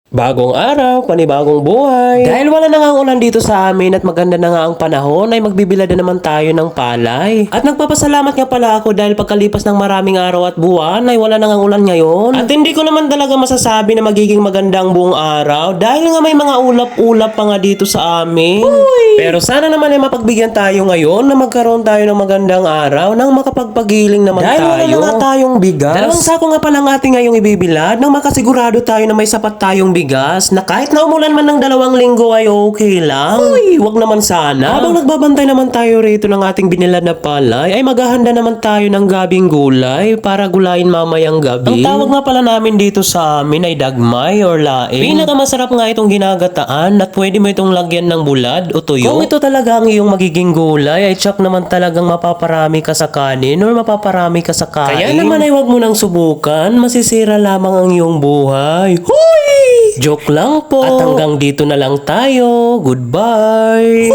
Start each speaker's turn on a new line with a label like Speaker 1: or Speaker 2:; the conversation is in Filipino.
Speaker 1: Bagong araw, panibagong buhay. Dahil wala na nga ang ulan dito sa amin at maganda na nga ang panahon, ay magbibilad na naman tayo ng palay. At nagpapasalamat nga pala ako dahil pagkalipas ng maraming araw at buwan ay wala na nga ang ulan ngayon. At hindi ko naman talaga masasabi na magiging magandang buong araw dahil nga may mga ulap-ulap pa nga dito sa amin. Pero sana naman ay mapagbigyan tayo ngayon na magkaroon tayo ng magandang araw nang makapagpagiling naman
Speaker 2: Dahil
Speaker 1: tayo.
Speaker 2: wala na nga
Speaker 1: tayong bigas. Dalawang sako nga pala ating ngayong ibibilad nang makasigurado tayo na may sapat tayong bigas na kahit na umulan man ng 2 linggo ay okay lang. Uy, wag naman sana. Habang nagbabantay naman tayo rito ng ating binilad na palay, ay maghahanda naman tayo ng gabing gulay para gulayin mamayang gabi. Ang tawag nga pala namin dito sa amin ay dagmay or laing. Pinakamasarap nga itong ginagataan at pwede mo itong lagyan ng bulad o tuyo. Kung ito talaga ang iyong magiging gulay, ay tsak naman talagang mapaparami ka sa kanin or mapaparami ka sa kain. Kaya naman ay wag mo nang subukan, masisira lamang ang iyong buhay. Huy! Joke lang po. At hanggang dito na lang tayo. Goodbye.